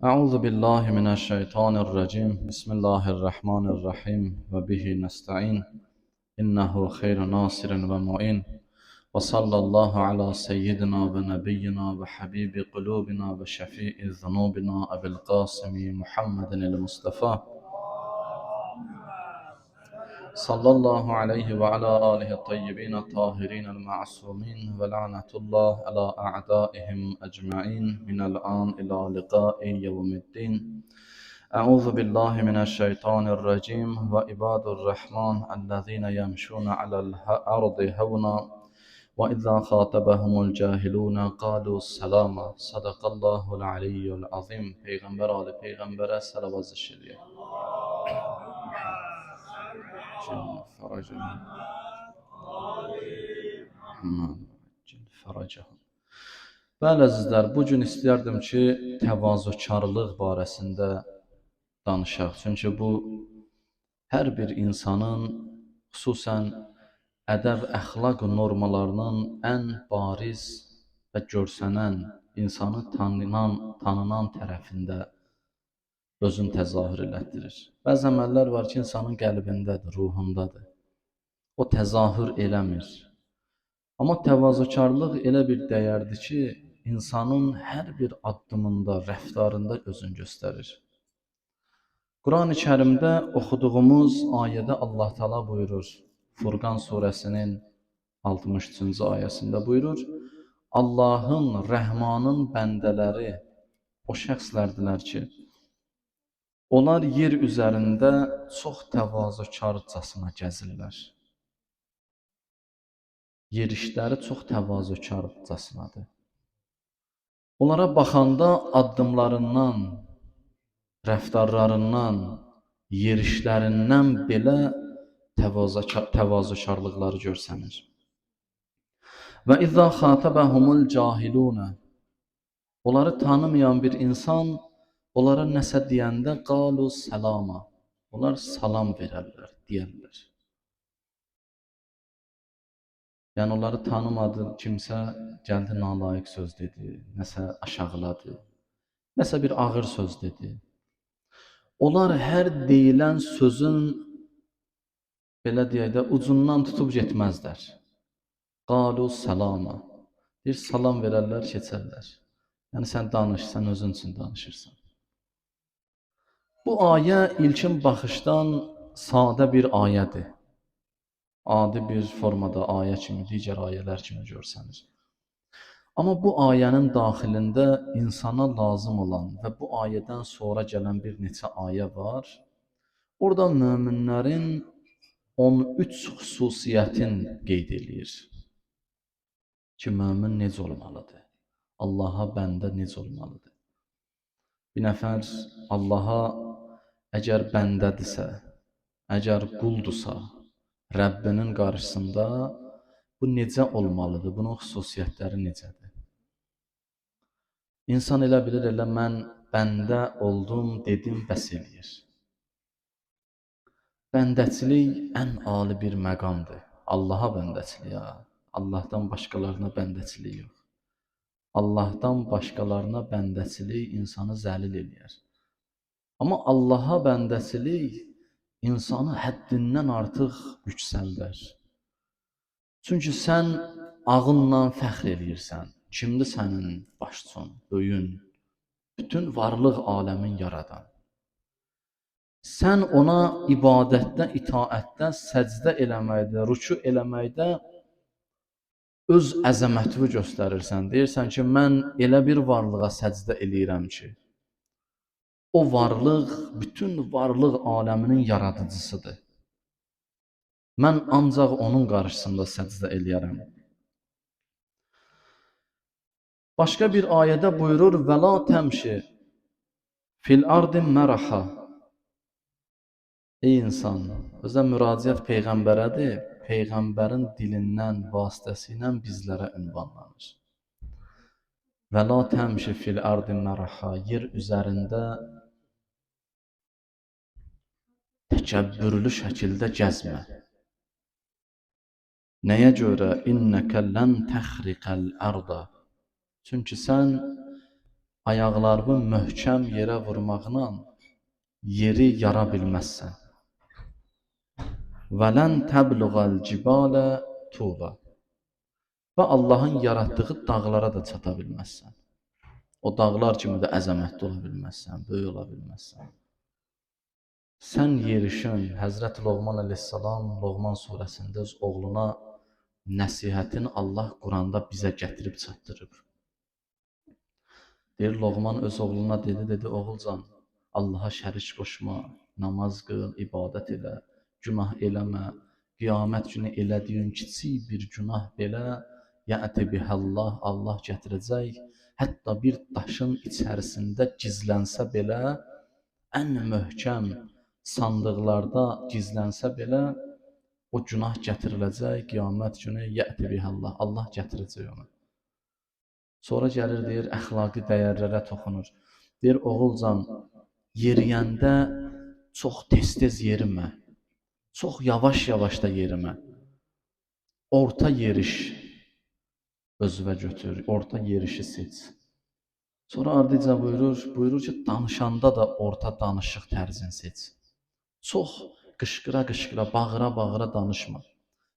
أعوذ بالله من الشيطان الرجيم بسم الله الرحمن الرحيم وبه نستعين إنه خير ناصر ومعين وصلى الله على سيدنا ونبينا وحبيب قلوبنا وشفيع ذنوبنا أبي القاسم محمد المصطفى صلى الله عليه وعلى آله الطيبين الطاهرين المعصومين ولعنة الله على أعدائهم أجمعين من الآن إلى لقاء يوم الدين. أعوذ بالله من الشيطان الرجيم وعباد الرحمن الذين يمشون على الأرض هونا وإذا خاطبهم الجاهلون قالوا سلاما. صدق الله العلي العظيم. Peygamber Ali Peygamber'e salavat zikir. Bəli əzizlər, bu gün istəyərdim ki, təvazökarlıq barəsində danışaq. Çünki bu hər bir insanın, xüsusən ədəb, əxlaq normalarının ən bariz və görsənən, insanı tanınan tərəfində özünü təzahür elətdirir. Bəzi əməllər var ki, insanın qəlbindədir, ruhundadır. O təzahür eləmir. Amma təvazökarlıq elə bir dəyərdir ki, insanın hər bir addımında, rəftarında özünü göstərir. Quran-ı Kərimdə oxuduğumuz ayədə Allah Teala buyurur, Furqan surəsinin 63-cü ayəsində buyurur, Allahın, Rəhmanın bəndələri o şəxslərdilər ki, onlar yer üzərində çox təvazökarcasına gəzirlər. Yerişləri çox təvazökarcasınadır. Onlara baxanda addımlarından, rəftarlarından, yerişlərindən belə təvazökarlıqları görsənir. Və izə xatabəhumul cahilunə, onları tanımayan bir insan onlara nəsə deyəndə qalu salama, onlar salam verərlər, deyərlər. Yəni onları tanımadı kimsə gəldi nalayiq söz dedi, nəsə aşağıladı, nəsə bir ağır söz dedi. Onlar hər deyilən sözün belə deyək də ucundan tutub getməzlər. Qalu salama. Bir salam verərlər, keçərlər. Yəni sən danış, sən özün üçün danışırsan. Bu ayə ilkin baxışdan sadə bir ayədir. Adi bir formada ayə kimi, digər ayələr kimi görsənir. Amma bu ayənin daxilində insana lazım olan və bu ayədən sonra gələn bir neçə ayə var. Orada möminlərin 13 xüsusiyyətin qeyd edir. Ki, mömin necə olmalıdır? Allaha bəndə necə olmalıdır? Bir nəfər Allaha əgər bəndədirsə, əgər quldursa, Rəbbinin qarşısında bu necə olmalıdır? Bunun xüsusiyyətləri necədir? İnsan elə bilir, elə mən bəndə oldum, dedim, bəs eləyir. Bəndəçilik ən ali bir məqamdır. Allaha bəndəçilik, ya. Allahdan başqalarına bəndəçilik yox. Allahdan başqalarına bəndəçilik insanı zəlil eləyər. Amma Allaha bəndəçilik insanı həddindən artıq yüksəldər. Çünki sən ağınla fəxr eləyirsən. Kimdir sənin başçın, böyün, bütün varlıq aləmin yaradan. Sən ona ibadətdə, itaətdə, səcdə eləməkdə, rüku eləməkdə öz əzəmətini göstərirsən. Deyirsən ki, mən elə bir varlığa səcdə eləyirəm ki, o varlıq bütün varlıq aləminin yaradıcısıdır. Mən ancaq onun qarşısında səcdə eləyərəm. Başqa bir ayədə buyurur, və la təmşi fil ardi məraha. Ey insan, özə müraciət Peyğəmbərədir, Peyğəmbərin dilindən, vasitəsilə bizlərə ünvanlanır. Və la təmşi fil ardi məraha, yer üzərində təkəbbürlü şəkildə gəzmə. Nəyə görə? İnnəkə lən təxriqəl ərdə. Çünki sən ayaqlarını möhkəm yerə vurmaqla yeri yara bilməzsən. وَلَنْ تَبْلُغَ الْجِبَالَ طُولًا və Allahın yaratdığı dağlara da çata bilməzsən. O dağlar kimi də əzəmətli ola bilməzsən, böyük ola bilməzsən. Sən yerişin, Həzrəti Loğman əleyhissalam Loğman surəsində öz oğluna nəsihətini Allah Quranda bizə gətirib çatdırıb. Deyir, Loğman öz oğluna dedi, oğulcan, Allaha şərik qoşma, namaz qıl, ibadət elə, günah eləmə, qiyamət günü elədiyin kiçik bir günah belə, yəti bihəllah, Allah gətirəcək, hətta bir daşın içərisində gizlənsə belə, ən möhkəm sandıqlarda gizlənsə belə, o günah gətiriləcək, qiyamət günü yəti bihəllah, Allah gətirəcək onu. Sonra gəlir, deyir, əxlaqi dəyərlərə toxunur. Deyir, oğulcan, yeriyəndə çox tez-tez yerimə, çox yavaş-yavaş da yerimə. Orta yeriş özünə götür, orta yerişi seç. Sonra ardıca buyurur ki, danışanda da orta danışıq tərzini seç. Çox qışqıra-qışqıra, bağıra-bağıra danışma.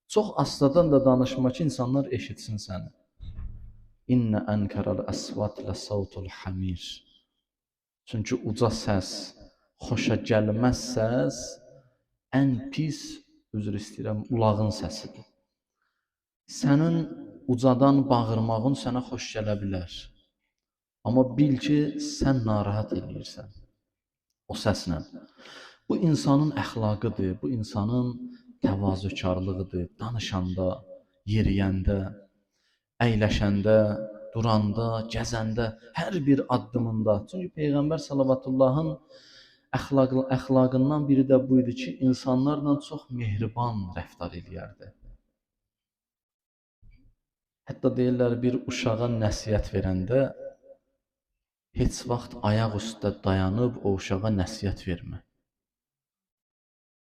Çox astadan da danışma ki, insanlar eşitsin səni. İnnə ənkərəl əsvat ləsavtul hamir. Çünki uca səs, xoşa gəlməz səs, ən pis, üzr istəyirəm, ulağın səsidir. Sənin ucadan bağırmağın sənə xoş gələ bilər. Amma bil ki, sən narahat edirsən o səslə. Bu insanın əxlaqıdır, bu insanın təvazökarlığıdır. Danışanda, yeriyəndə, əyləşəndə, duranda, gəzəndə, hər bir addımında. Çünki Peyğəmbər sallavatullahın əxlaqından biri də bu idi ki, insanlarla çox mehriban rəftar edərdi. Hətta deyirlər, bir uşağa nəsihət verəndə heç vaxt ayaq üstə dayanıb o uşağa nəsihət vermə.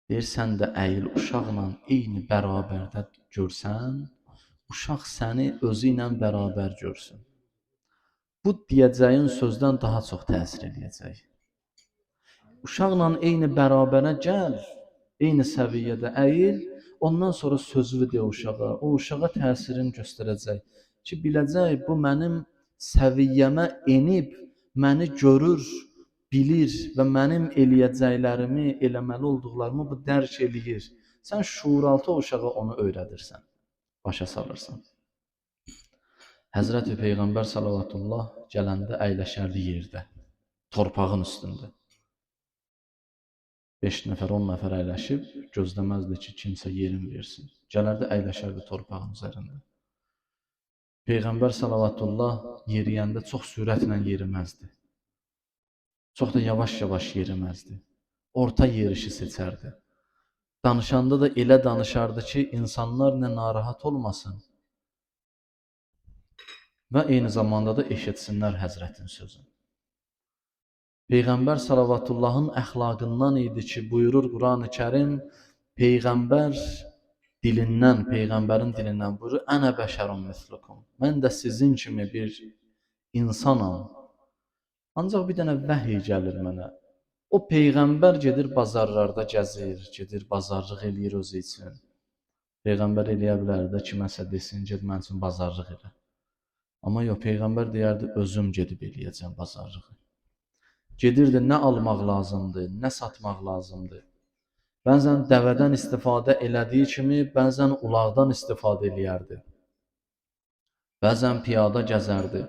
Deyir, sən də əyil uşaqla eyni bərabərdə görsən, uşaq səni özü ilə bərabər görsün. Bu deyəcəyin sözdən daha çox təsir edəcək. Uşaqla eyni bərabərə gəl, eyni səviyyədə əyil, ondan sonra sözünü de uşağa, o uşağa təsirini göstərəcək ki, biləcək, bu mənim səviyyəmə enib, məni görür, bilir və mənim eləyəcəklərimi, eləməli olduqlarımı bu dərk eləyir. Sən şuuraltı uşağa onu öyrədirsən, başa salırsan. Həzrəti Peyğəmbər sallallahu gələndə əyləşərdi yerdə, torpağın üstündə. 5 nəfər, 10 nəfər əyləşib, gözləməzdi ki, kimsə yerin versin. Gələrdi, əyləşərdi torpağın üzərində. Peyğəmbər sallallahu yeriyəndə çox sürətlə yeriməzdi. Çox da yavaş-yavaş yeriməzdi. Orta yerişi seçərdi. Danışanda da elə danışardı ki, insanlar nə narahat olmasın və eyni zamanda da eşitsinlər Həzrətin sözünü. Peyğəmbər sallavatullahın əxlaqından idi ki, buyurur Quran-ı Kərim, Peyğəmbərin dilindən buyurur, Ənə bəşərun mislukum. Mən də sizin kimi bir insanam. Ancaq bir dənə vəhiy gəlir mənə. O Peyğəmbər gedir bazarlarda gəzir, gedir bazarlıq eləyir özü üçün. Peyğəmbər eləyə bilər də kiməsə desin, ged mən üçün bazarlıq elə. Amma yox, Peyğəmbər deyərdi, özüm gedib eləyəcəm bazarlığı. Gedirdi, nə almaq lazımdır, nə satmaq lazımdır. Bəzən dəvədən istifadə elədiyi kimi, bəzən ulaqdan istifadə eləyərdi. Bəzən piyada gəzərdi.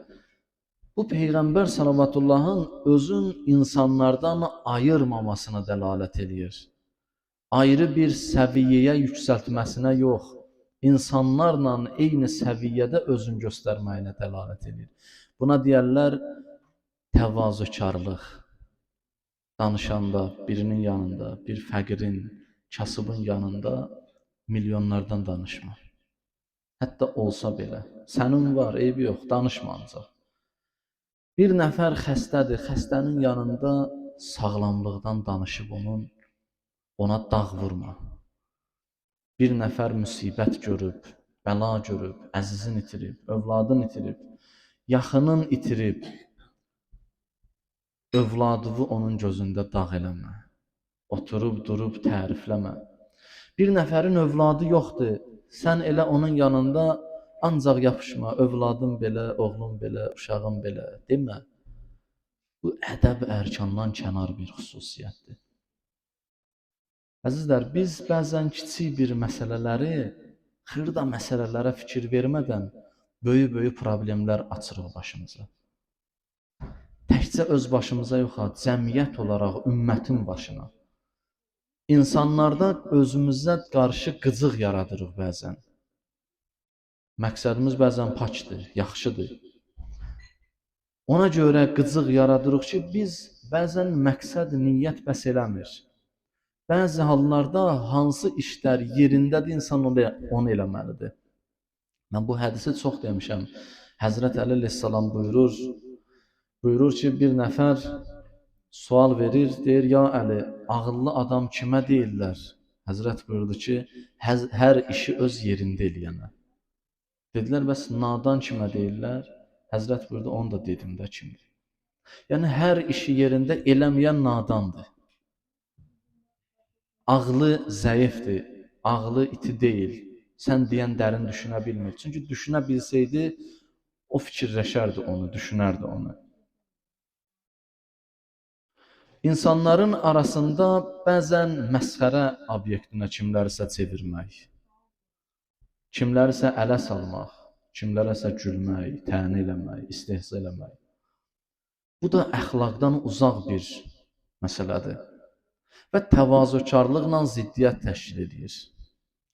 Bu Peyğəmbər sallavatullahın özün insanlardan ayırmamasına dəlalət edir. Ayrı bir səviyyəyə yüksəltməsinə yox, insanlarla eyni səviyyədə özün göstərməyinə dəlalət edir. Buna deyərlər təvazökarlıq. Danışanda birinin yanında, bir fəqirin, kasıbın yanında milyonlardan danışma. Hətta olsa belə, sənin var, eybi yox, danışma ancaq. Bir nəfər xəstədir, xəstənin yanında sağlamlıqdan danışıb ona dağ vurma. Bir nəfər müsibət görüb, bəla görüb, əzizin itirib, övladın itirib, yaxının itirib. övladını onun gözündə dağ eləmə. Oturub durub tərifləmə. Bir nəfərin övladı yoxdur. Sən elə onun yanında ancaq yapışma. Övladım belə, oğlum belə, uşağım belə demə. Bu ədəb ərkandan kənar bir xüsusiyyətdir. Əzizlər, biz bəzən kiçik bir məsələləri, xırda məsələlərə fikir vermədən böyük problemlər açırıq başımıza. Təkcə öz başımıza yox, cəmiyyət olaraq ümmətin başına. İnsanlarda özümüzə qarşı qıcıq yaradırıq bəzən. Məqsədimiz bəzən pakdır, yaxşıdır. Ona görə qıcıq yaradırıq ki, biz bəzən məqsəd, niyyət bəs eləmir. Bəzi hallarda hansı işlər yerindədir, insan onu eləməlidir. Mən bu hədisi çox demişəm. Həzrət Əli əleyhissalam buyurur ki, bir nəfər sual verir, deyir, ya Əli, ağıllı adam kimə deyirlər? Həzrət buyurdu ki, hər işi öz yerində eləyənə. Dedilər, bəs nadan kimə deyirlər? Həzrət buyurdu, onu da dedim də kimdir? Yəni, hər işi yerində eləməyən nadandır. Ağlı zəifdir, ağlı iti deyil. Sən deyən dərin düşünə bilmir. Çünki düşünə bilsəydi, o fikirləşərdi onu, düşünərdi onu. İnsanların arasında bəzən məsxərə obyektinə kimlərsə çevirmək, kimlərsə ələ salmaq, kimlərsə gülmək, təni eləmək, istehza eləmək. Bu da əxlaqdan uzaq bir məsələdir və təvazökarlıqla ziddiyyət təşkil edir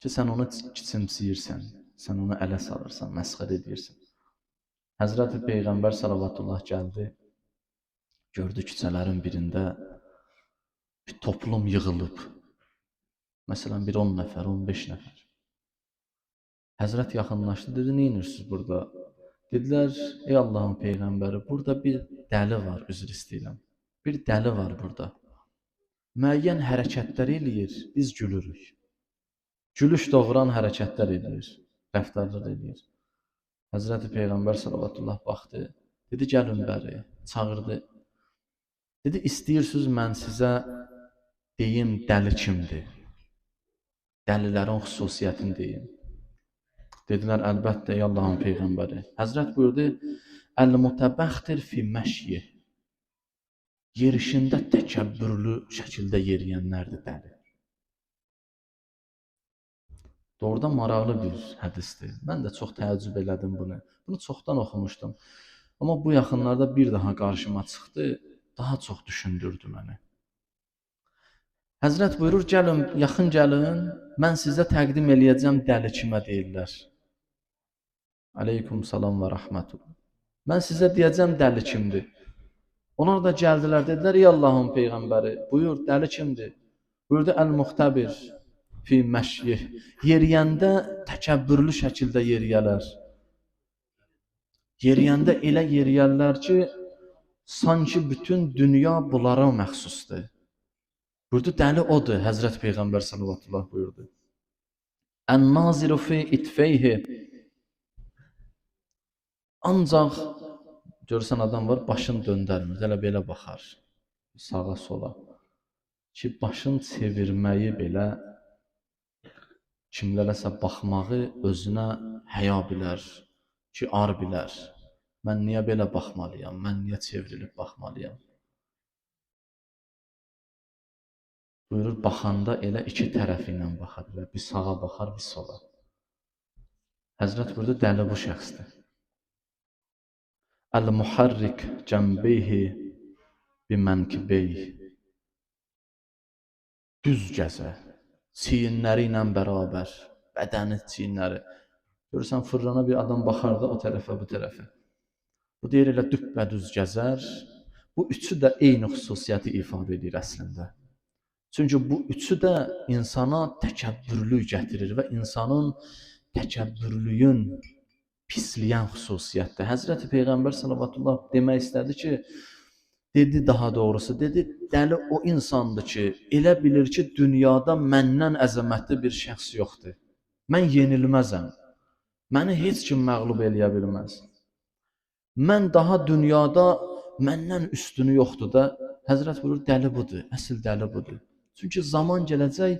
ki, sən onu kiçimsiyirsən, sən onu ələ salırsan, məsxərə edirsən. Həzrət Peyğəmbər salavatullah gəldi, gördü küçələrin birində bir toplum yığılıb. Məsələn, bir 10 nəfər, 15 nəfər. Həzrət yaxınlaşdı, dedi, neyinirsiniz burada? Dedilər, ey Allahın Peyğəmbəri, burada bir dəli var, üzr istəyirəm. Bir dəli var burada. Müəyyən hərəkətlər eləyir, biz gülürük. Gülüş doğuran hərəkətlər eləyir, rəftarlar eləyir. Həzrət Peyğəmbər salavatullah baxdı, dedi, gəlin bəri, çağırdı. Dedi, istəyirsiniz mən sizə deyim dəli kimdir? Dəlilərin xüsusiyyətini deyim. Dedilər, əlbəttə, ey Allahın Peyğəmbəri. Həzrət buyurdu, əl-mutəbəxtir fi məşyi. Yerişində təkəbbürlü şəkildə yeriyənlərdir dəli. Doğrudan maraqlı bir hədisdir. Mən də çox təəccüb elədim bunu. Bunu çoxdan oxumuşdum. Amma bu yaxınlarda bir daha qarşıma çıxdı. Daha çox düşündürdü məni. Həzrət buyurur, gəlin, yaxın gəlin, mən sizə təqdim eləyəcəm dəli kimə deyirlər. Aleykum salam və rəhmətullah. Mən sizə deyəcəm dəli kimdir. Onlar da gəldilər, dedilər, ey Allahın Peyğəmbəri, buyur, dəli kimdir? Buyurdu, əl-muxtabir fi məşyih. Yeriyəndə təkəbbürlü şəkildə yeriyələr. Yeriyəndə elə yeriyərlər ki, sanki bütün dünya bunlara məxsusdur. Buyurdu, dəli odur, Həzrət Peyğəmbər sallallahu buyurdu. Ən-naziru fi itfeyhi. Ancaq görürsən adam var, başını döndərmir, elə belə baxar, sağa sola. Ki, başın çevirməyi belə, kimlərəsə baxmağı özünə həya bilər, ki, ar bilər. Mən niyə belə baxmalıyam, mən niyə çevrilib baxmalıyam? Buyurur, baxanda elə iki tərəfi ilə baxar, bir sağa baxar, bir sola. Həzrət buyurdu, dəli bu şəxsdir. Əl-muharrik cənbeyhi bimənkibeyhi. Düz gəzə, çiyinləri ilə bərabər, bədəni, çiyinləri. Görürsən, fırlana bir adam baxar da o tərəfə, bu tərəfə. Bu deyir, elə düppədüz gəzər. Bu üçü də eyni xüsusiyyəti ifadə edir əslində. Çünki bu üçü də insana təkəbbürlük gətirir və insanın təkəbbürlüyün pisləyən xüsusiyyətdir. Həzrəti Peyğəmbər sallallahu demək istədi ki, dedi daha doğrusu, dedi, dəli o insandır ki, elə bilir ki, dünyada məndən əzəmətli bir şəxs yoxdur. Mən yenilməzəm. Məni heç kim məğlub eləyə bilməz. Mən daha dünyada məndən üstünü yoxdur da, Həzrət buyurur, dəli budur, əsl dəli budur. Çünki zaman gələcək,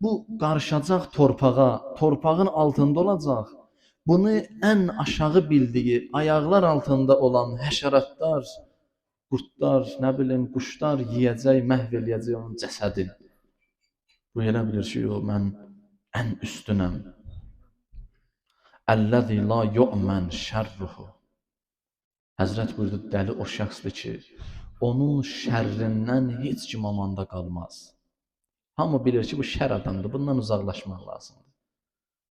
bu qarışacaq torpağa, torpağın altında olacaq. Bunu ən aşağı bildiyi, ayaqlar altında olan həşəratlar, qurtlar, nə bilim, quşlar yeyəcək, məhv eləyəcək onun cəsədini. Bu elə bilir ki, yox, mən ən üstünəm. Əlləzi la yu'mən şərruhu. Həzrət buyurdu, dəli o şəxsdir ki, onun şərrindən heç kim amanda qalmaz. Hamı bilir ki, bu şər adamdır, bundan uzaqlaşmaq lazımdır.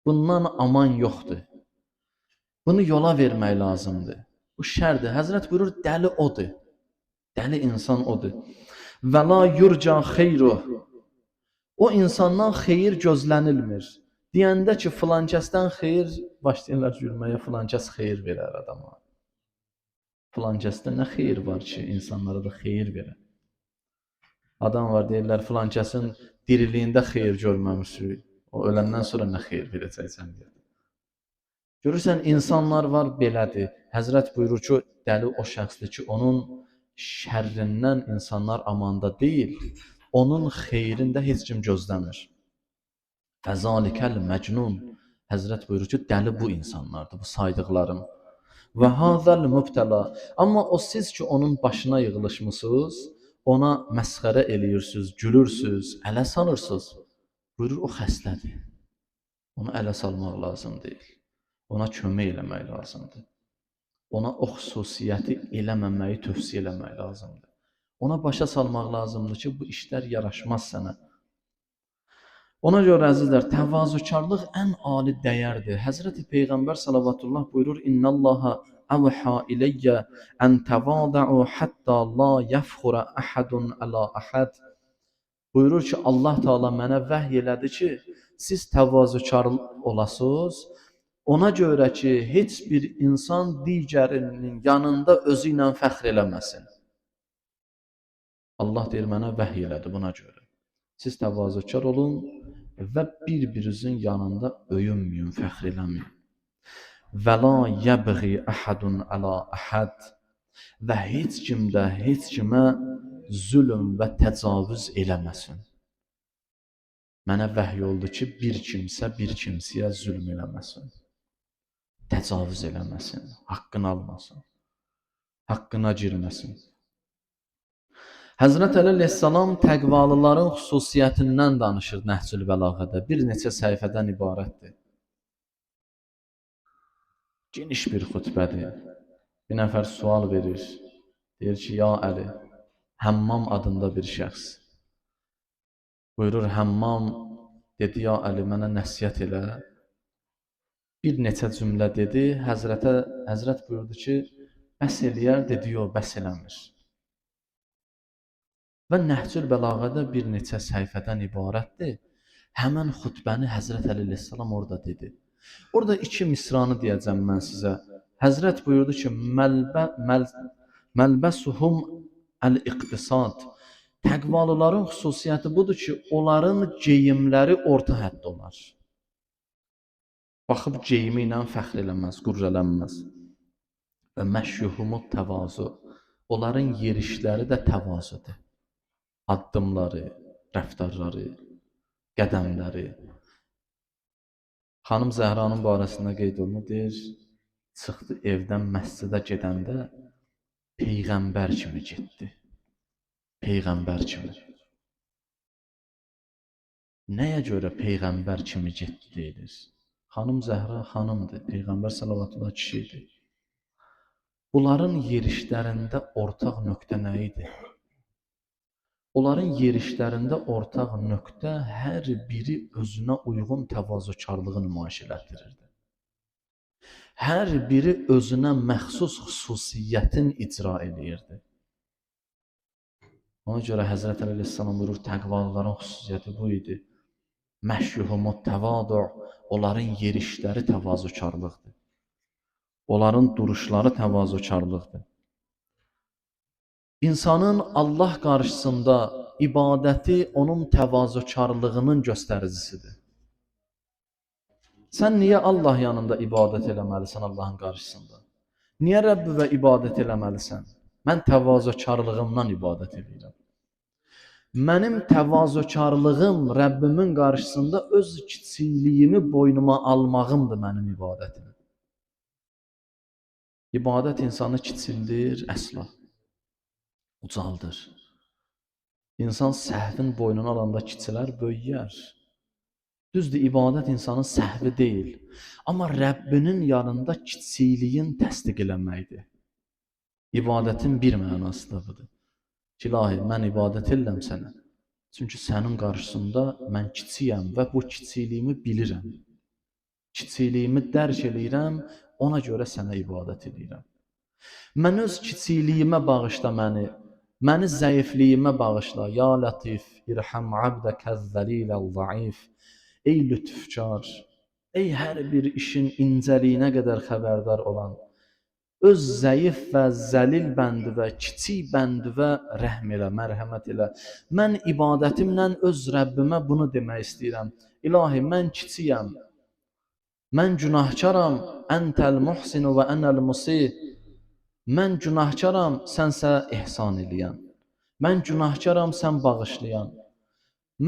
Bundan aman yoxdur. Bunu yola vermək lazımdır. Bu şərdir. Həzrət buyurur, dəli odur. Dəli insan odur. Və la yurca xeyruh. O insandan xeyir gözlənilmir. Deyəndə ki, filankəsdən xeyir, başlayırlar gülməyə, filankəs xeyir verər adama. Filankəsdə nə xeyir var ki, insanlara da xeyir verər. Adam var, deyirlər, filankəsin diriliyində xeyir görməmişik. O öləndən sonra nə xeyir verəcəksən deyir. Görürsən, insanlar var belədir. Həzrət buyurur ki, dəli o şəxsdir ki, onun şərrindən insanlar amanda deyil, onun xeyrində heç kim gözləmir. Fəzalikəl məcnun. Həzrət buyurur ki, dəli bu insanlardır, bu saydıqlarım. Və hazəl mübtəla. Amma o siz ki, onun başına yığılışmısınız, ona məsxərə eləyirsiniz, gülürsünüz, ələ salırsınız. Buyurur, o xəstədir. Onu ələ salmaq lazım deyil. Ona kömək eləmək lazımdır. Ona o xüsusiyyəti eləməməyi tövsiyə eləmək lazımdır. Ona başa salmaq lazımdır ki, bu işlər yaraşmaz sənə. Ona görə əzizlər, təvazökarlıq ən ali dəyərdir. Həzrəti Peyğəmbər salavatullah buyurur, İnnallaha əvhə iləyyə ən təvadəu həttə la yəfxurə əhədun əla əhəd. Buyurur ki, Allah Teala mənə vəhy elədi ki, siz təvazökar olasınız, ona görə ki, heç bir insan digərinin yanında özü ilə fəxr eləməsin. Allah deyir, mənə vəhy elədi buna görə. Siz təvazökar olun və bir-birinizin yanında öyünməyin, fəxr eləməyin. Və la yəbği əhədun əla əhəd. Və heç kim də heç kimə zülm və təcavüz eləməsin. Mənə vəhy oldu ki, bir kimsə bir kimsəyə zülm eləməsin. Təcavüz eləməsin, haqqını almasın, haqqına girməsin. Həzrət Əli əleyhissalam təqvalıların xüsusiyyətindən danışır Nəhcül Bəlağədə. Bir neçə səhifədən ibarətdir. Geniş bir xütbədir. Bir nəfər sual verir. Deyir ki, ya Əli, Həmmam adında bir şəxs. Buyurur, Həmmam dedi, ya Əli, mənə nəsiyyət elə. Bir neçə cümlə dedi, Həzrət buyurdu ki, bəs eləyər, dedi, yox, bəs eləmir. Və Nəhcül Bəlağədə bir neçə səhifədən ibarətdir. Həmən xütbəni Həzrət Əli əleyhissalam orada dedi. Orada iki misranı deyəcəm mən sizə. Həzrət buyurdu ki, Məlbəsuhum əl-iqtisad. Təqvalıların xüsusiyyəti budur ki, onların geyimləri orta həddə olar. Baxıb geyimi ilə fəxr eləməz, qürrələnməz. Və məşyuhumut təvazu. Onların yerişləri də təvazudur. Addımları, rəftarları, qədəmləri. Xanım Zəhranın barəsində qeyd olunur, deyir, çıxdı evdən məscidə gedəndə Peyğəmbər kimi getdi. Peyğəmbər kimi. Nəyə görə Peyğəmbər kimi getdi deyilir? Xanım Zəhra xanımdır, Peyğəmbər salavatullah kişidir. Bunların yerişlərində ortaq nöqtə nə idi? Onların yerişlərində ortaq nöqtə hər biri özünə uyğun təvazökarlığı nümayiş elətdirirdi. Hər biri özünə məxsus xüsusiyyətin icra edirdi. Ona görə Həzrət Əli əleyhissalam buyurur, təqvalıların xüsusiyyəti bu idi. Məşyuhumut təvadu, onların yerişləri təvazökarlıqdır. Onların duruşları təvazökarlıqdır. İnsanın Allah qarşısında ibadəti onun təvazökarlığının göstəricisidir. Sən niyə Allah yanında ibadət eləməlisən Allahın qarşısında? Niyə Rəbbivə ibadət eləməlisən? Mən təvazökarlığımdan ibadət edirəm. Mənim təvazökarlığım Rəbbimin qarşısında öz kiçikliyimi boynuma almağımdır mənim ibadətim. İbadət insanı kiçildir, əsla ucaldır. İnsan səhvin boynuna alanda kiçilər, böyüyər. Düzdür, ibadət insanın səhvi deyil. Amma Rəbbinin yanında kiçikliyin təsdiq eləməkdir. İbadətin bir mənası da budur. Ki, ilahi, mən ibadət edirəm sənə. Çünki sənin qarşısında mən kiçiyəm və bu kiçikliyimi bilirəm. Kiçikliyimi dərk eləyirəm, ona görə sənə ibadət edirəm. Mən öz kiçikliyimə bağışla məni zəifliyimə bağışla. Ya Latif, irham abdəkəz-zəliləl zəif. Ey lütfkar, ey hər bir işin incəliyinə qədər xəbərdar olan, öz zəif və zəlil bəndivə, kiçik bəndivə rəhm elə, mərhəmət elə. Mən ibadətimlə öz Rəbbimə bunu demək istəyirəm. İlahi, mən kiçiyəm, mən günahkaram, əntəl muhsinu və ənəl musih. Mən günahkaram, sənsə ihsan eləyən. Mən günahkaram, sən bağışlayan.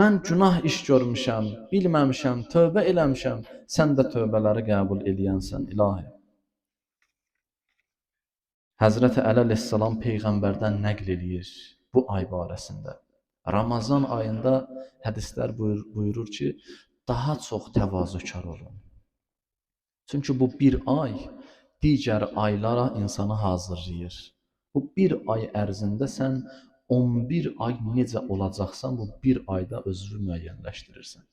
Mən günah iş görmüşəm, bilməmişəm, tövbə eləmişəm, sən də tövbələri qəbul eləyənsən, ilahi. Həzrəti Əli əleyhissalam Peyğəmbərdən nəql eləyir bu ay barəsində. Ramazan ayında hədislər buyurur ki, daha çox təvazökar olun. Çünki bu bir ay digər aylara insanı hazırlayır. Bu bir ay ərzində sən 11 ay necə olacaqsan, bu bir ayda özünü müəyyənləşdirirsən.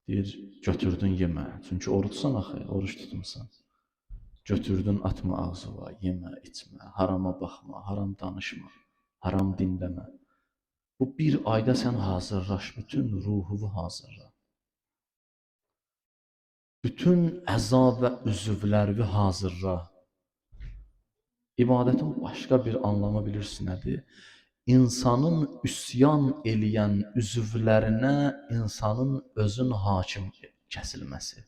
Deyir, götürdün yemə. Çünki oruçsan axı, oruç tutmuşsan. Götürdün, atma ağzına, yemə, içmə, harama baxma, haram danışma, haram dinləmə. Bu bir ayda sən hazırlaş, bütün ruhunu hazırla. Bütün əza və üzvlərini hazırla. İbadətin başqa bir anlamı bilirsiniz nədir? İnsanın üsyan eləyən üzvlərinə insanın özün hakim kəsilməsi.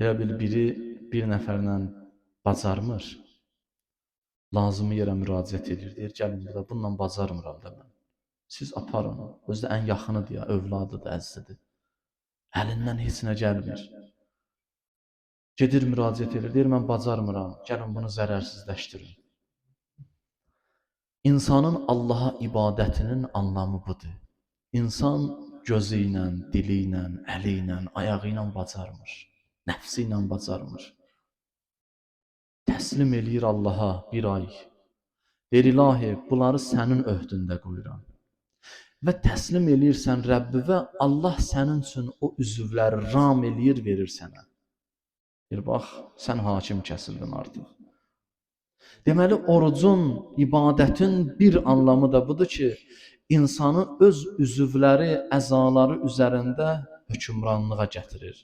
Ya biri bir nəfərlə bacarmır, lazımı yerə müraciət edir, deyir, gəlin burada, bununla bacarmıram da mən. Siz aparın, özü də ən yaxınıdır ya, övladıdır, əzizidir. Əlindən heç nə gəlmir. Gedir müraciət edir, deyir, mən bacarmıram, gəlin bunu zərərsizləşdirin. İnsanın Allaha ibadətinin anlamı budur. İnsan gözü ilə, dili ilə, əli ilə, ayağı ilə bacarmır, nəfsi ilə bacarmır. Təslim eləyir Allaha bir ay. Deyir, ilahi, bunları sənin öhdündə qoyuram. Və təslim eləyirsən Rəbbi və Allah sənin üçün o üzvləri ram eləyir, verir sənə. Bir bax, sən hakim kəsildin artıq. Deməli, orucun, ibadətin bir anlamı da budur ki, insanı öz üzvləri, əzaları üzərində hökmranlığa gətirir.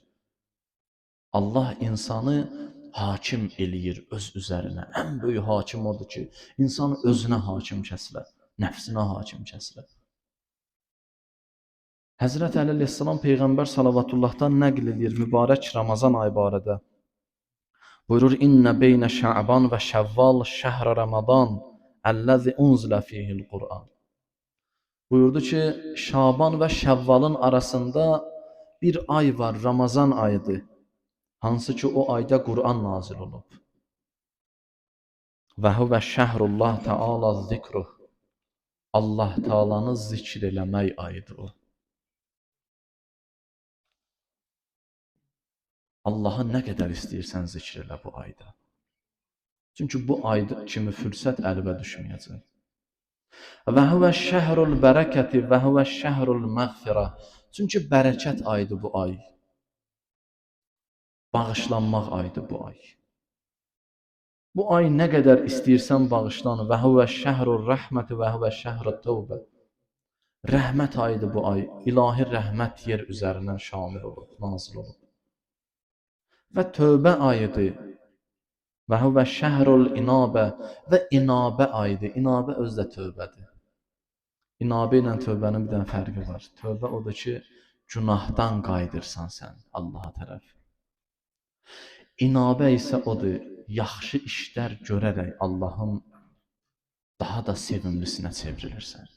Allah insanı hakim eləyir öz üzərinə. Ən böyük hakim odur ki, insan özünə hakim kəsilər, nəfsinə hakim kəsilər. Həzrət Əli əleyhissalam Peyğəmbər salavatullahdan nəql edir mübarək Ramazan ayı barədə. Buyurur, İnnə beynə Şəban və Şəvval şəhr Ramazan əlləzi unzilə fihil Qur'an. Buyurdu ki, Şaban və Şəvvalın arasında bir ay var, Ramazan ayıdır. Hansı ki, o ayda Qur'an nazil olub. Və huvə şəhrullah Teala zikruh. Allah Teala'nı zikr eləmək ayıdır o. Allahı nə qədər istəyirsən zikr elə bu ayda. Çünki bu ayda kimi fürsət əlbə düşməyəcək. Və huvə şəhrul bərəkəti və huvə şəhrul məğfirə. Çünki bərəkət ayıdır bu ay. Bağışlanmaq ayıdır bu ay. Bu ay nə qədər istəyirsən bağışlan. Və huvə şəhrul rəhməti və huvə şəhrul tövbə. Rəhmət ayıdır bu ay. İlahi rəhmət yer üzərindən şamil olub, nazil olub. Və tövbə ayıdır. Və huvə şəhrul inabə və inabə ayıdır. İnabə özü də tövbədir. İnabə ilə tövbənin bir dənə fərqi var. Tövbə odur ki, günahdan qayıdırsan sən Allaha tərəf. İnabə isə odur, yaxşı işlər görərək Allahın daha da sevimlisinə çevrilirsən.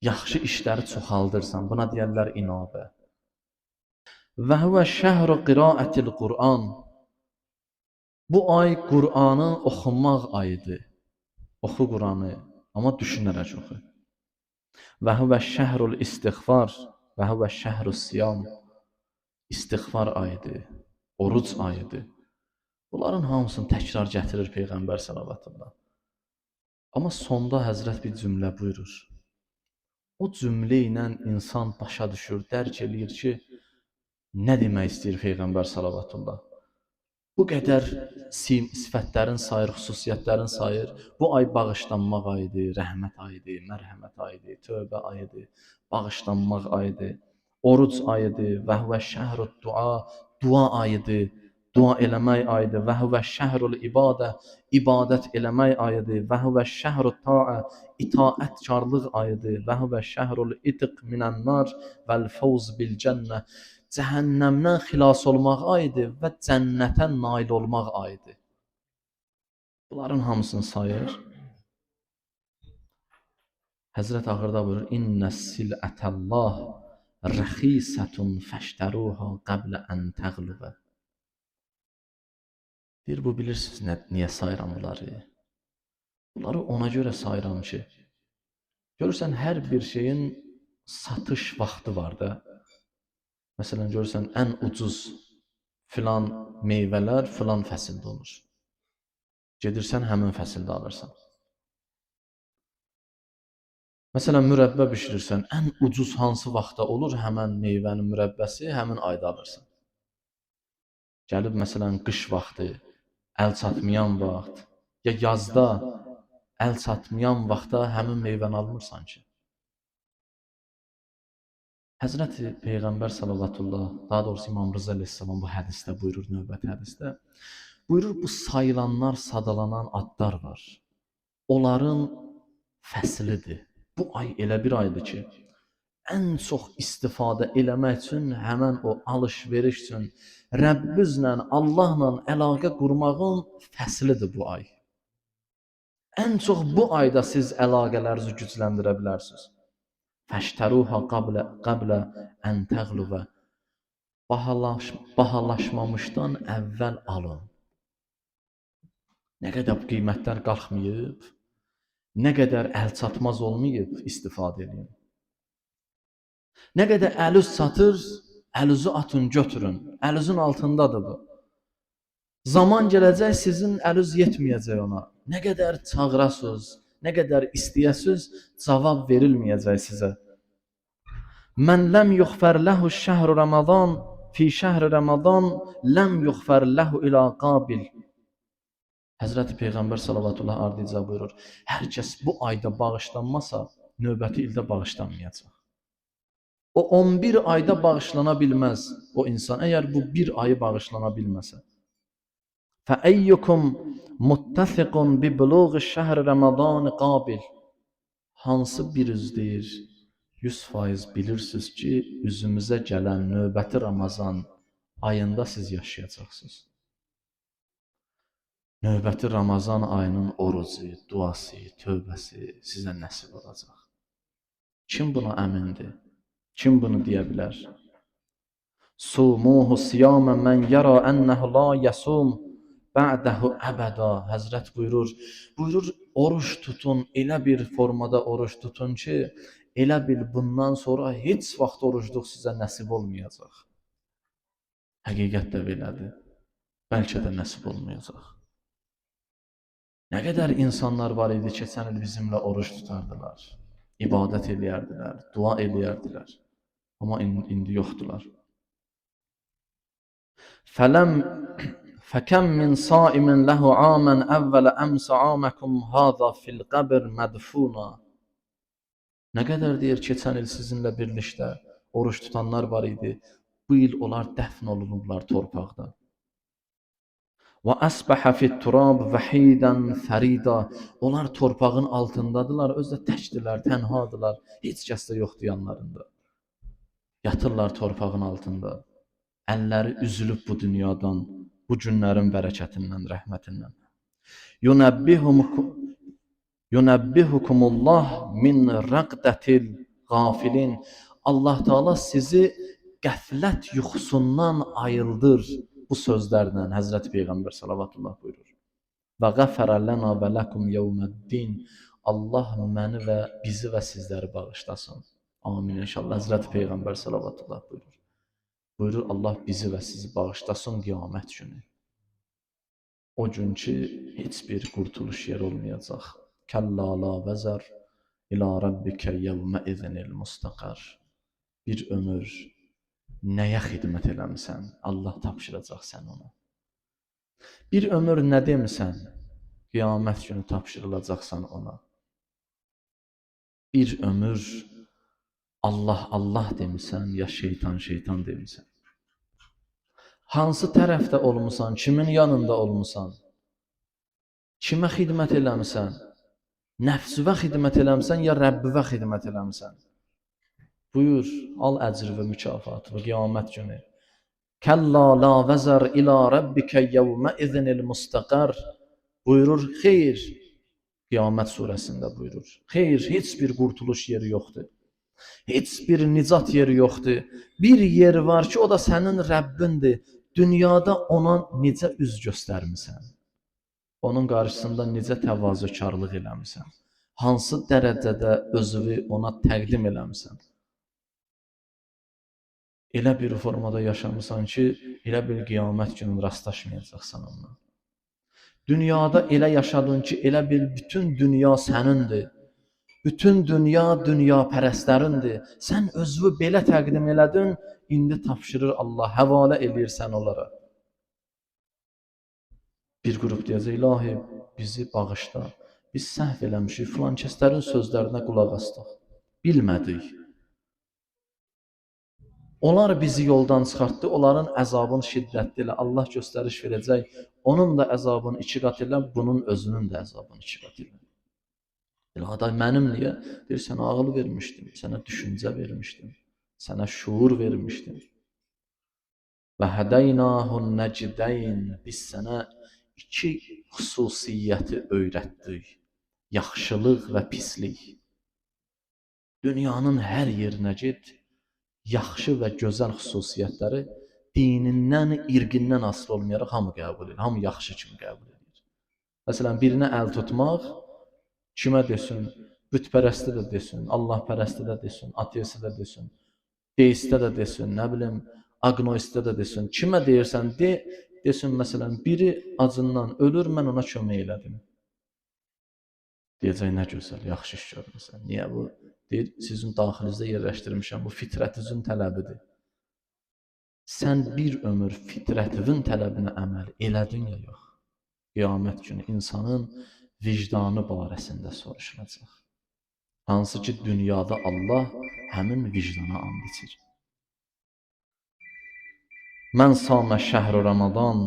Yaxşı işləri çoxaldırsan, buna deyərlər inabə. Və huvə şəhru qiraətil Qur'an. Bu ay Qur'anı oxunmaq ayıdır. Oxu Qur'anı, amma düşünərək oxu. Və huvə şəhrul istiğfar, və huvə şəhrus siyam. İstiğfar ayıdır, oruc ayıdır. Bunların hamısını təkrar gətirir Peyğəmbər salavatullah. Amma sonda Həzrət bir cümlə buyurur. O cümlə ilə insan başa düşür, dərk eləyir ki, nə demək istəyir Peyğəmbər salavatullah. Bu qədər sifətlərin sayır, xüsusiyyətlərin sayır. Bu ay bağışlanmaq ayıdır, rəhmət ayıdır, mərhəmət ayıdır, tövbə ayıdır, bağışlanmaq ayıdır, oruc ayıdır, və huvə şəhrud dua, dua ayıdır, dua eləmək ayıdır, və huvə şəhrul ibadə, ibadət eləmək ayıdır, və huvə şəhrut taə, itaətkarlıq ayıdır, və huvə şəhrul itq minənnar vəl fawz bil cənnə, cəhənnəmdən xilas olmaq ayıdır və cənnətə nail olmaq ayıdır. Bunların hamısını sayır. Həzrət axırda buyurur, İnnə silətəllah rəxisətun fəştəruha qəblə ən təğlübə. Deyir, bu bilirsiniz niyə sayıram bunları? Bunları ona görə sayıram ki, görürsən, hər bir şeyin satış vaxtı var da. Məsələn, görürsən, ən ucuz filan meyvələr filan fəsildə olur. Gedirsən, həmin fəsildə alırsan. Məsələn, mürəbbə bişirirsən, ən ucuz hansı vaxtda olur həmən meyvənin mürəbbəsi, həmin ayda alırsan. Gəlib, məsələn, qış vaxtı, əl çatmayan vaxt, ya yazda əl çatmayan vaxtda həmin meyvəni almırsan ki. Həzrəti Peyğəmbər salavatullah, daha doğrusu İmam Rıza əleyhissalam bu hədisdə buyurur, növbəti hədisdə. Buyurur, bu sayılanlar, sadalanan adlar var. Onların fəslidir. Bu ay elə bir aydır ki, ən çox istifadə eləmək üçün, həmən o alış-veriş üçün, Rəbbinizlə, Allahla əlaqə qurmağın fəslidir bu ay. Ən çox bu ayda siz əlaqələrinizi gücləndirə bilərsiniz. Fəştəruha qablə ən təğlübə. Bahalaşmamışdan əvvəl alın. Nə qədər qiymətlər qalxmayıb, nə qədər əl çatmaz olmayıb, istifadə edin. Nə qədər əl üz çatır, əl-üzü atın, götürün. Əl-üzün altındadır bu. Zaman gələcək, sizin əl-üz yetməyəcək ona. Nə qədər çağırasınız, nə qədər istəyəsiz, cavab verilməyəcək sizə. Mən ləm yuğfər ləhu şəhru Ramazan, fi şəhri Ramazan, ləm yuğfər ləhu ilə qabil. Həzrəti Peyğəmbər salavatullah ardıca buyurur, hər kəs bu ayda bağışlanmasa, növbəti ildə bağışlanmayacaq. O 11 ayda bağışlana bilməz o insan, əgər bu bir ayı bağışlana bilməsə. فَأَيُّكُمْ مُتَّثِقٌ بِبُلُوغِ شَهْرِ رَمَضَانِ قَابِلٍ. Hansı biriniz deyir, 100% bilirsiniz ki, üzümüzə gələn növbəti Ramazan ayında siz yaşayacaqsınız. Növbəti Ramazan ayının orucu, duası, tövbəsi sizə nəsib olacaq. Kim buna əmindir? Kim bunu deyə bilər? Sumuhu siyamən mən yara ənəhu la yasum ba'dahu əbəda. Həzrət buyurur, oruç tutun, elə bir formada oruç tutun ki, elə bil bundan sonra heç vaxt orucluq sizə nəsib olmayacaq. Həqiqət də belədir. Bəlkə də nəsib olmayacaq. Nə qədər insanlar var idi, keçən il bizimlə oruç tutardılar, ibadət eləyərdilər, dua eləyərdilər. Amma indi yoxdular. فَكَمْ مِنْ صَائِمٍ لَهُ عَامًا أَوَّلَ أَمْسَ عَامَكُمْ هَذَا فِي الْقَبْرِ مَدْفُونًا. Nə qədər deyir, keçən il sizinlə birlikdə oruç tutanlar var idi, bu il onlar dəfn olunublar torpaqda. وَأَسْبَحَ فِي التُّرَابِ وَحِيدًا فَرِيدًا. Onlar torpağın altındadılar, özdə təkdilər, tənhadılar, heç kəs də yoxdur yanlarında. Yatırlar torpağın altında, əlləri üzülüb bu dünyadan, bu günlərin bərəkətindən, rəhmətindən. Yunəbbihukum Yunəbbihukumullah min raqdatil gafilin. Allah Teala sizi qəflət yuxusundan ayıldır bu sözlərlə. Həzrət Peyğəmbər sallallahu buyurur. Və qəfərə lənə və ləkum yevməddin. Allah məni və bizi və sizləri bağışlasın. Amin inşallah. Həzrət Peyğəmbər sallallahu buyurur. Buyurur Allah bizi və sizi bağışlasın qiyamət günü. O gün ki heç bir qurtuluş yeri olmayacaq. Kəlla la vəzər ilə rabbikə yevmə izinil mustaqar. Bir ömür nəyə xidmət eləmisən? Allah tapşıracaq sən ona. Bir ömür nə demisən? Qiyamət günü tapşırılacaqsan ona. Bir ömür Allah Allah demisən, ya şeytan şeytan demisən. Hansı tərəfdə olmusan, kimin yanında olmusan? Kimə xidmət eləmisən? Nəfsüvə xidmət eləmisən, ya Rəbbivə xidmət eləmisən? Buyur, al əcr və mükafatı qiyamət günü. Kəlla la vəzər ilə rabbikə yevmə izinil mustaqar. Buyurur, xeyr. Qiyamət surəsində buyurur. Xeyr, heç bir qurtuluş yeri yoxdur. Heç bir nicat yeri yoxdur. Bir yer var ki, o da sənin Rəbbindir. Dünyada ona necə üz göstərmisən? Onun qarşısında necə təvazökarlıq eləmisən? Hansı dərəcədə özünü ona təqdim eləmisən? Elə bir formada yaşamısan ki, elə bir qiyamət günü rastlaşmayacaqsan onunla. Dünyada elə yaşadın ki, elə bil bütün dünya sənindir. Bütün dünya dünyapərəstlərindir. Sən özünü belə təqdim elədin, indi tapşırır Allah, həvalə eləyir sən onlara. Bir qrup deyəcək, ilahi bizi bağışla, biz səhv eləmişik, filan kəslərin sözlərinə qulaq asdıq, bilmədik. Onlar bizi yoldan çıxartdı, onların əzabını şiddətli ilə Allah göstəriş verəcək, onun da əzabını 2 qat elə, bunun özünün də əzabını 2 qat elə. İlahi mənim niyə? Deyir, sənə ağıl vermişdim, sənə düşüncə vermişdim, sənə şuur vermişdim. Və hədeynahun nəcdeyn, biz sənə 2 xüsusiyyəti öyrətdik, yaxşılıq və pislik. Dünyanın hər yerinə get, yaxşı və gözəl xüsusiyyətləri dinindən, irqindən asılı olmayaraq hamı qəbul edir, hamı yaxşı kimi qəbul edir. Məsələn, birinə əl tutmaq, kimə desin, bütpərəstə də desin, Allahpərəstə də desin, ateistə də desin, deistə də desin, nə bilim, agnoistə də desin, kimə deyirsən de, desin məsələn, biri acından ölür, mən ona kömək elədim. Deyəcək, nə gözəl, yaxşı iş görmüsən. Niyə bu? Deyir, sizin daxilinizdə yerləşdirmişəm, bu fitrətinizin tələbidir. Sən bir ömür fitrətin tələbinə əməl elədin ya yox? Qiyamət günü insanın vicdanı barəsində soruşulacaq. Hansı ki, dünyada Allah həmin vicdana and içir. Mən samə şəhr-i Ramadan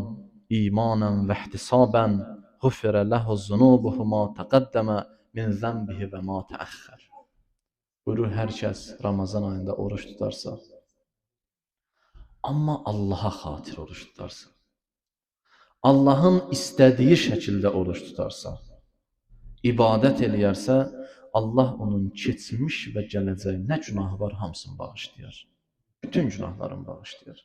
imanən və ihtisabənğufirə ləhu zunubuhu ma təqəddəmə min zənbihi və ma təəxxər. Buyurur, hər kəs Ramazan ayında oruç tutarsa, amma Allaha xatir oruç tutarsa, Allahın istədiyi şəkildə oruç tutarsa, ibadət eləyərsə, Allah onun keçmiş və gələcək nə günahı var, hamısını bağışlayar. Bütün günahlarını bağışlayar.